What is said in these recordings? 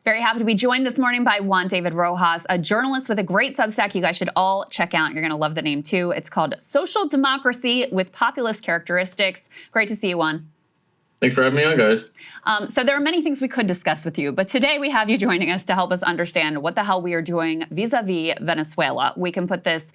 Very happy to be joined this morning by Juan David Rojas, a journalist with a great Substack you guys should all check out. You're going to love the name, too. It's called Social Democracy with Populist Characteristics. Great to see you, Juan. Thanks for having me on, guys. So there are many things we could discuss with you, but today we have you joining us to help us understand what the hell we are doing vis-a-vis Venezuela. We can put this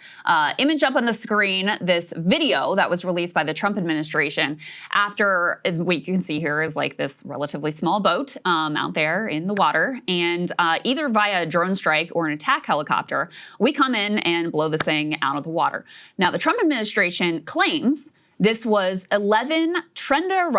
image up on the screen, this video that was released by the Trump administration after what you can see here is like this relatively small boat out there in the water, and either via a drone strike or an attack helicopter, we come in and blow this thing out of the water. Now, the Trump administration claims this was 11 Trinidad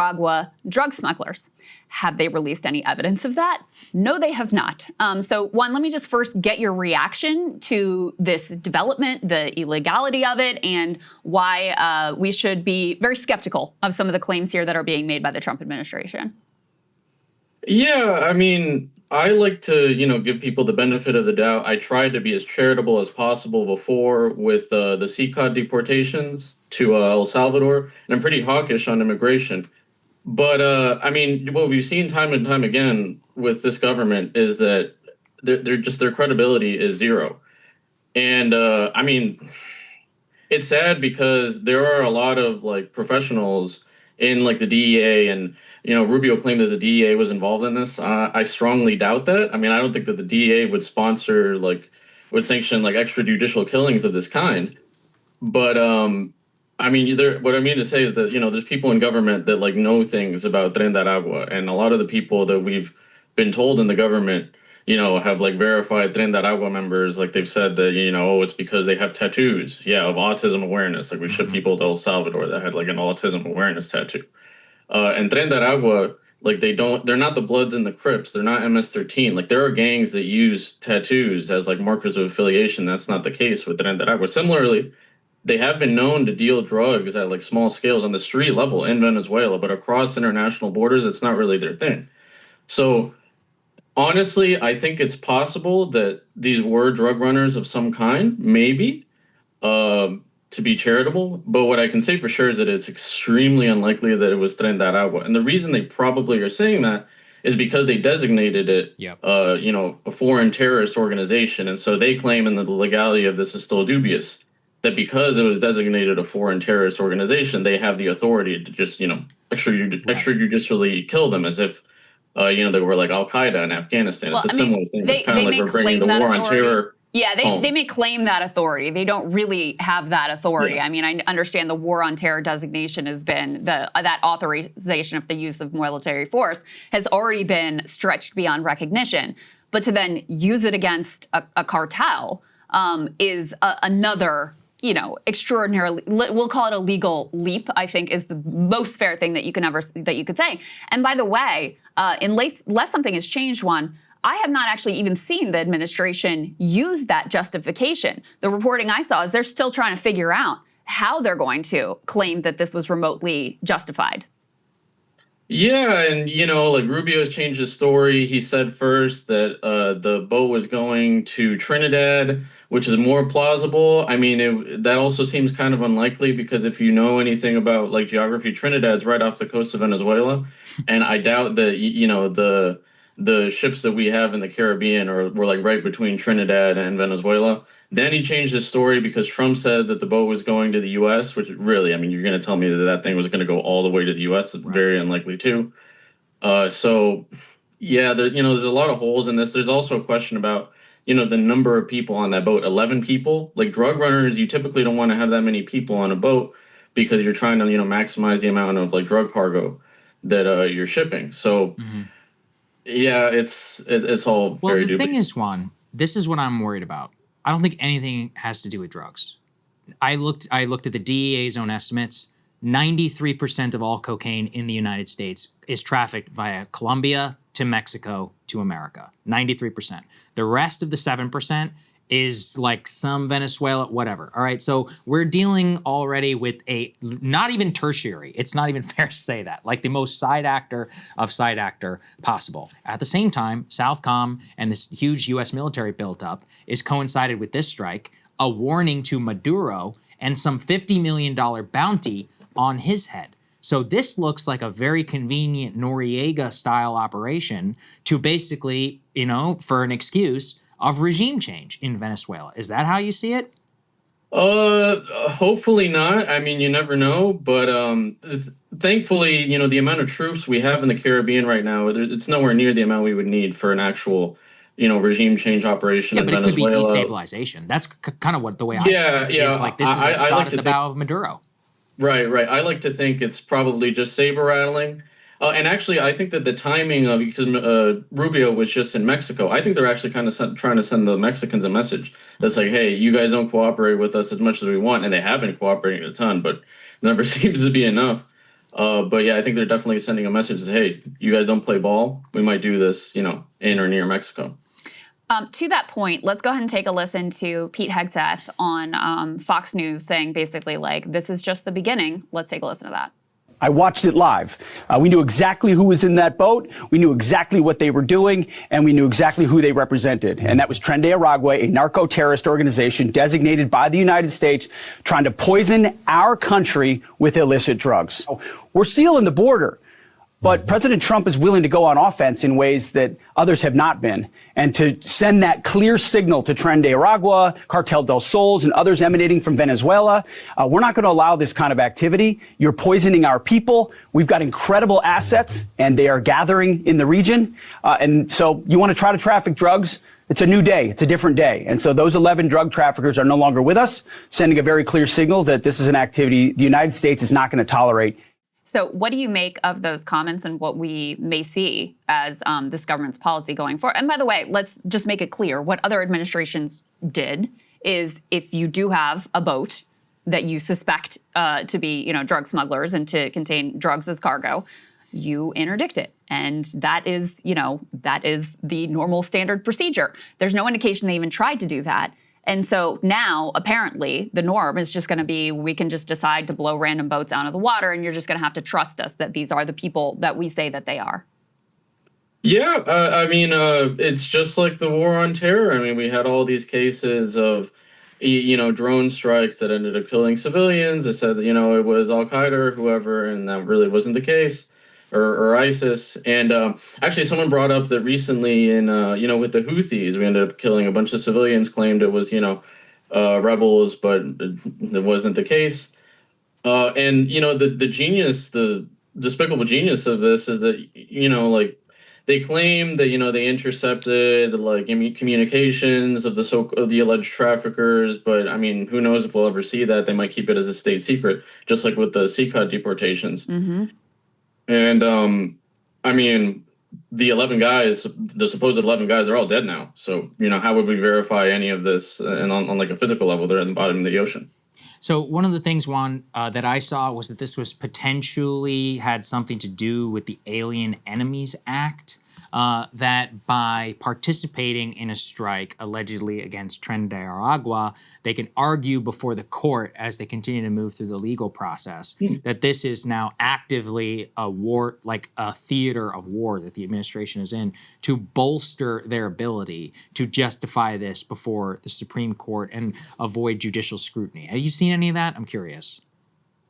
drug smugglers. Have they released any evidence of that? No, they have not. So, Juan, let me just first get your reaction to this development, the illegality of it, and why we should be very skeptical of some of the claims here that are being made by the Trump administration. Yeah, I mean, I like to, give people the benefit of the doubt. I tried to be as charitable as possible before with the CCOD deportations to El Salvador, and I'm pretty hawkish on immigration. But, I mean, what we've seen time and time again with this government is that their credibility is zero. And, I mean, it's sad because there are a lot of, professionals in, the DEA, and, Rubio claimed that the DEA was involved in this. I strongly doubt that. I mean, I don't think that the DEA would sponsor, would sanction, extrajudicial killings of this kind. But, I mean, what I mean to say is that, there's people in government that, know things about Tren de Aragua. And a lot of the people that we've been told in the government, have, verified Tren de Aragua members. They've said that, it's because they have tattoos, of autism awareness. We shipped people to El Salvador that had, an autism awareness tattoo. And Tren de Aragua, they're not the Bloods and the Crips. They're not MS-13. There are gangs that use tattoos as, markers of affiliation. That's not the case with Tren de Aragua. Similarly, they have been known to deal drugs at small scales on the street level in Venezuela, but across international borders, it's not really their thing. So honestly, I think it's possible that these were drug runners of some kind, maybe, to be charitable. But what I can say for sure is that it's extremely unlikely that it was Tren de Aragua. And the reason they probably are saying that is because they designated it, a foreign terrorist organization. And so they claim, and the legality of this is still dubious, that because it was designated a foreign terrorist organization, they have the authority to just, extrajudicially kill them as if, they were like Al-Qaeda in Afghanistan. It's a similar thing. It's kind of like we're bringing the war on terror. Yeah, they may claim that authority. They don't really have that authority. Yeah. I mean, I understand the war on terror designation has been, that authorization of the use of military force has already been stretched beyond recognition. But to then use it against a cartel is another, extraordinarily, we'll call it a legal leap, I think is the most fair thing that you could say. And by the way, unless something has changed, Juan, I have not actually even seen the administration use that justification. The reporting I saw is they're still trying to figure out how they're going to claim that this was remotely justified. Yeah, and, Rubio's changed his story. He said first that the boat was going to Trinidad, which is more plausible. I mean, that also seems kind of unlikely because if you know anything about, geography, Trinidad's right off the coast of Venezuela. And I doubt that, the ships that we have in the Caribbean were, right between Trinidad and Venezuela. Then he changed his story because Trump said that the boat was going to the U.S., which really, I mean, you're going to tell me that thing was going to go all the way to the U.S. Right. Very unlikely, too. So, yeah, there's a lot of holes in this. There's also a question about, the number of people on that boat. 11 people. Drug runners, you typically don't want to have that many people on a boat because you're trying to, maximize the amount of, drug cargo that you're shipping. So, yeah, it's all very dubious. Well, the thing is, Juan, this is what I'm worried about. I don't think anything has to do with drugs. I looked at the DEA's own estimates. 93% of all cocaine in the United States is trafficked via Colombia to Mexico to America. 93%. The rest of the 7% is some Venezuela, whatever. All right, so we're dealing already with a not even tertiary. It's not even fair to say that. The most side actor of side actor possible. At the same time, Southcom and this huge U.S. military buildup is coincided with this strike, a warning to Maduro, and some $50 million bounty on his head. So this looks like a very convenient Noriega-style operation to basically, for an excuse of regime change in Venezuela. Is that how you see it? Hopefully not. I mean, you never know, but thankfully, the amount of troops we have in the Caribbean right now, it's nowhere near the amount we would need for an actual, regime change operation Yeah, in but it could be Venezuela. destabilization. That's kind of what the way I see Yeah, it. yeah. Is like this is a I shot like at to the think. bow of Maduro. Right, right. I like to think it's probably just saber rattling. And actually, I think that the timing of because Rubio was just in Mexico, I think they're actually kind of trying to send the Mexicans a message that's like, hey, you guys don't cooperate with us as much as we want. And they have been cooperating a ton, but never seems to be enough. But yeah, I think they're definitely sending a message that, hey, you guys don't play ball. We might do this, in or near Mexico. To that point, let's go ahead and take a listen to Pete Hegseth on Fox News saying basically like, this is just the beginning. Let's take a listen to that. I watched it live. We knew exactly who was in that boat. We knew exactly what they were doing, and we knew exactly who they represented. And that was Tren de Aragua, a narco-terrorist organization designated by the United States, trying to poison our country with illicit drugs. We're sealing the border. But President Trump is willing to go on offense in ways that others have not been. And to send that clear signal to Tren de Aragua, Cartel del Sols, and others emanating from Venezuela, we're not going to allow this kind of activity. You're poisoning our people. We've got incredible assets, and they are gathering in the region. And so you want to try to traffic drugs? It's a new day. It's a different day. And so those 11 drug traffickers are no longer with us, sending a very clear signal that this is an activity the United States is not going to tolerate. So what do you make of those comments and what we may see as this government's policy going forward? And by the way, let's just make it clear, what other administrations did is if you do have a boat that you suspect to be, drug smugglers and to contain drugs as cargo, you interdict it. And that is, that is the normal standard procedure. There's no indication they even tried to do that. And so now, apparently, the norm is just going to be we can just decide to blow random boats out of the water, and you're just going to have to trust us that these are the people that we say that they are. Yeah, it's just like the war on terror. I mean, we had all these cases of, drone strikes that ended up killing civilians. They said that, it was Al-Qaeda or whoever, and that really wasn't the case. Or ISIS. And actually, someone brought up that recently in, with the Houthis, we ended up killing a bunch of civilians, claimed it was, rebels, but it wasn't the case. And, the genius, the despicable genius of this is that, they claim that, they intercepted, communications of the alleged traffickers. But, I mean, who knows if we'll ever see that. They might keep it as a state secret, just like with the CCOD deportations. Mm-hmm. And, the 11 guys, the supposed 11 guys, they're all dead now. So, how would we verify any of this? And on like a physical level, they're at the bottom of the ocean. So one of the things, Juan, that I saw was that this was potentially had something to do with the Alien Enemies Act. That by participating in a strike allegedly against Tren de Aragua, they can argue before the court as they continue to move through the legal process that this is now actively a war, like a theater of war that the administration is in, to bolster their ability to justify this before the Supreme Court and avoid judicial scrutiny. Have you seen any of that? I'm curious.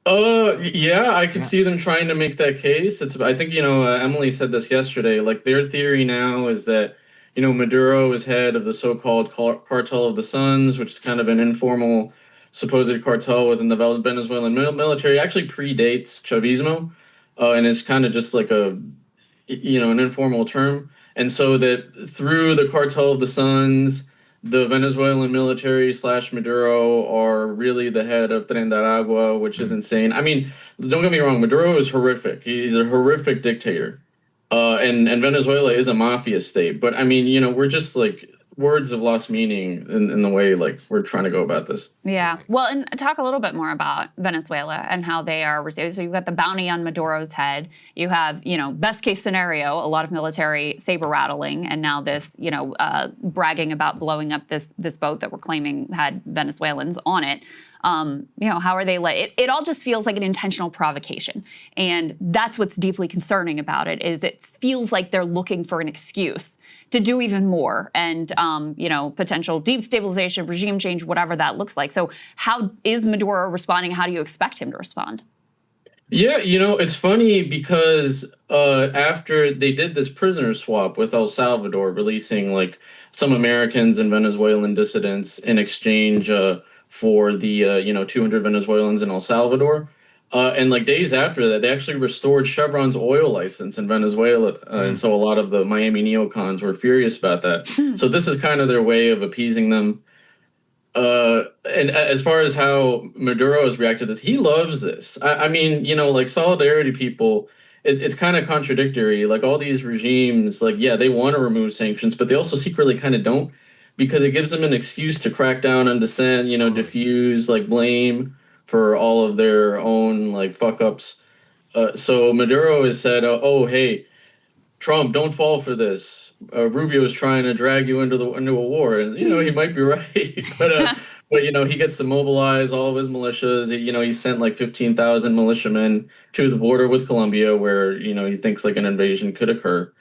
Yeah, I could see them trying to make that case. I think, Emily said this yesterday, like their theory now is that, Maduro is head of the so-called Cartel of the Suns, which is kind of an informal supposed cartel within the Venezuelan military. It actually predates Chavismo, and it's kind of just like an informal term. And so that through the Cartel of the Suns, the Venezuelan military / Maduro are really the head of Tren de Aragua, which is insane. I mean, don't get me wrong, Maduro is horrific. He's a horrific dictator. And Venezuela is a mafia state. But I mean, we're just like words have lost meaning in the way like we're trying to go about this. Yeah. Well, and talk a little bit more about Venezuela and how they are received. So you've got the bounty on Maduro's head. You have, best case scenario, a lot of military saber rattling, and now this, bragging about blowing up this boat that we're claiming had Venezuelans on it. How are they it all just feels like an intentional provocation. And that's what's deeply concerning about it, is it feels like they're looking for an excuse to do even more and, potential destabilization, regime change, whatever that looks like. So how is Maduro responding? How do you expect him to respond? Yeah, it's funny because after they did this prisoner swap with El Salvador, releasing like some Americans and Venezuelan dissidents in exchange for the 200 Venezuelans in El Salvador, and like days after that, they actually restored Chevron's oil license in Venezuela, and so a lot of the Miami neocons were furious about that. So this is kind of their way of appeasing them. And as far as how Maduro has reacted to this, he loves this. I mean, like solidarity people, it's kind of contradictory. Like all these regimes, like, yeah, they want to remove sanctions, but they also secretly kind of don't because it gives them an excuse to crack down on dissent, diffuse like blame for all of their own like fuck ups. So Maduro has said, oh, hey, Trump, don't fall for this. Rubio is trying to drag you into a war, and he might be right, but he gets to mobilize all of his militias. He sent like 15,000 militiamen to the border with Colombia, where he thinks like an invasion could occur.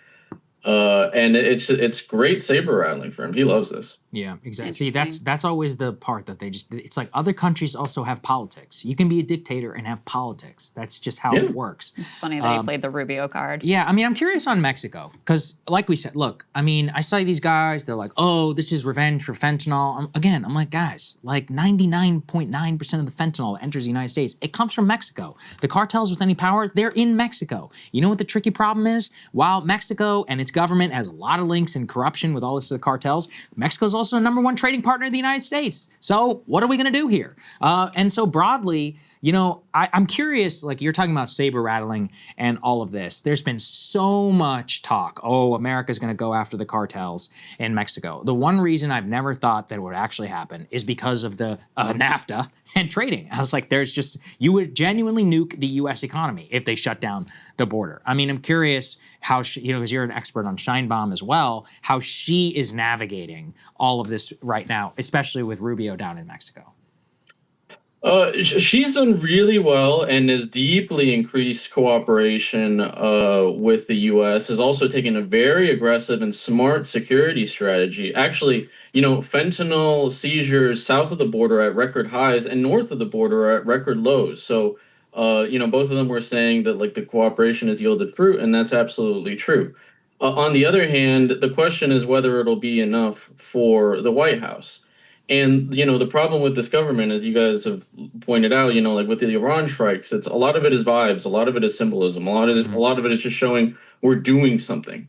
And it's great saber rattling for him. He loves this. Yeah, exactly. See, that's always the part that it's like other countries also have politics. You can be a dictator and have politics. That's just how it works. It's funny that he played the Rubio card. Yeah, I mean, I'm curious on Mexico because, like we said, look, I mean, I saw these guys. They're like, "Oh, this is revenge for fentanyl." I'm like, guys, like 99.9% of the fentanyl that enters the United States, it comes from Mexico. The cartels with any power, they're in Mexico. You know what the tricky problem is? While Mexico and its government has a lot of links and corruption with all this to the cartels, Mexico's also the number one trading partner of the United States. So what are we going to do here? And so broadly, I'm curious, like you're talking about saber rattling and all of this. There's been so much talk. Oh, America's going to go after the cartels in Mexico. The one reason I've never thought that would actually happen is because of the NAFTA and trading. I was like, you would genuinely nuke the U.S. economy if they shut down the border. I mean, I'm curious how because you're an expert on Scheinbaum as well, how she is navigating all of this right now, especially with Rubio down in Mexico. She's done really well and has deeply increased cooperation with the U.S. Has also taken a very aggressive and smart security strategy. Actually, fentanyl seizures south of the border are at record highs and north of the border are at record lows. So, both of them were saying that like the cooperation has yielded fruit, and that's absolutely true. On the other hand, the question is whether it'll be enough for the White House. And the problem with this government, as you guys have pointed out, like with the Iran strikes, it's a lot of it is vibes, a lot of it is symbolism, a lot of it is just showing we're doing something.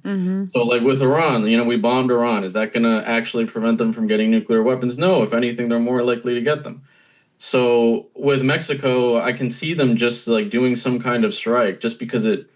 So like with Iran, we bombed Iran. Is that going to actually prevent them from getting nuclear weapons? No. If anything, they're more likely to get them. So with Mexico, I can see them just like doing some kind of strike just because it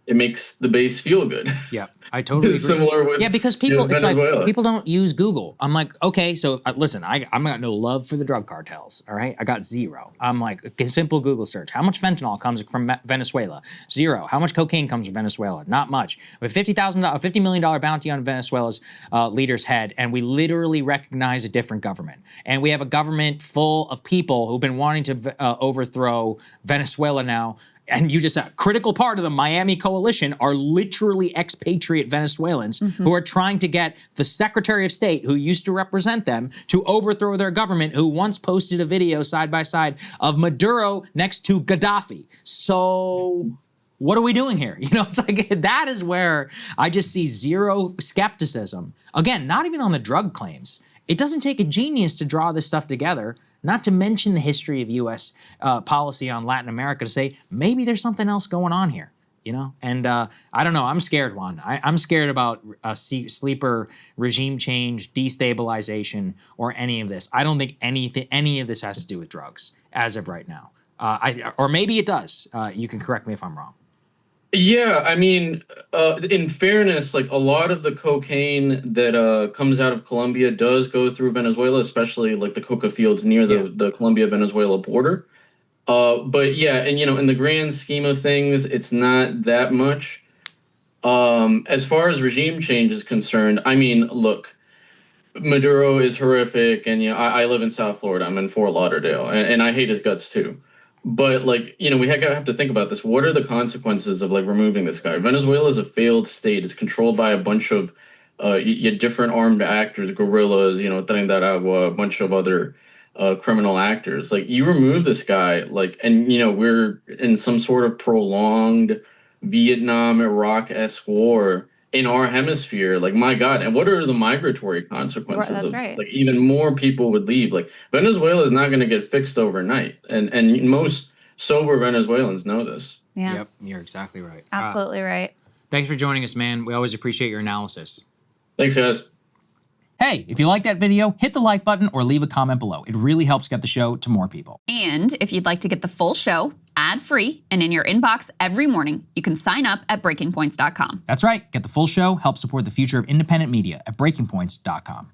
makes the base feel good. Yeah, I totally agree. Similar with because people, it's Venezuela. like people don't use Google. I'm like, okay, so listen, I'm got no love for the drug cartels. All right, I got zero. I'm like, a simple Google search. How much fentanyl comes from Venezuela? Zero. How much cocaine comes from Venezuela? Not much. With $50 million bounty on Venezuela's leader's head, and we literally recognize a different government, and we have a government full of people who've been wanting to overthrow Venezuela now. And you just a critical part of the Miami coalition are literally expatriate Venezuelans who are trying to get the Secretary of State who used to represent them to overthrow their government, who once posted a video side by side of Maduro next to Gaddafi. So what are we doing here? It's like that is where I just see zero skepticism. Again, not even on the drug claims. It doesn't take a genius to draw this stuff together, not to mention the history of U.S. Policy on Latin America to say maybe there's something else going on here, And I don't know. I'm scared, Juan. I'm scared about a sleeper regime change, destabilization, or any of this. I don't think any of this has to do with drugs as of right now. Or maybe it does. You can correct me if I'm wrong. Yeah, I mean, in fairness, like a lot of the cocaine that comes out of Colombia does go through Venezuela, especially like the coca fields near the Colombia-Venezuela border. But yeah, and in the grand scheme of things, it's not that much. As far as regime change is concerned, I mean, look, Maduro is horrific, and I live in South Florida. I'm in Fort Lauderdale, and I hate his guts too. But like, we have to think about this. What are the consequences of like removing this guy? Venezuela is a failed state. It's controlled by a bunch of different armed actors, guerrillas, Tren de Aragua, a bunch of other criminal actors. Like, you remove this guy, like, and, you know, we're in some sort of prolonged Vietnam, Iraq-esque war in our hemisphere. Like, my God. And what are the migratory consequences That's of this? right. Like, even more people would leave. Like, Venezuela is not going to get fixed overnight. And most sober Venezuelans know this. Yeah. Yep, you're exactly right. Absolutely right. Thanks for joining us, man. We always appreciate your analysis. Thanks, guys. Hey, if you like that video, hit the like button or leave a comment below. It really helps get the show to more people. And if you'd like to get the full show ad-free and in your inbox every morning, you can sign up at breakingpoints.com. That's right. Get the full show, help support the future of independent media at breakingpoints.com.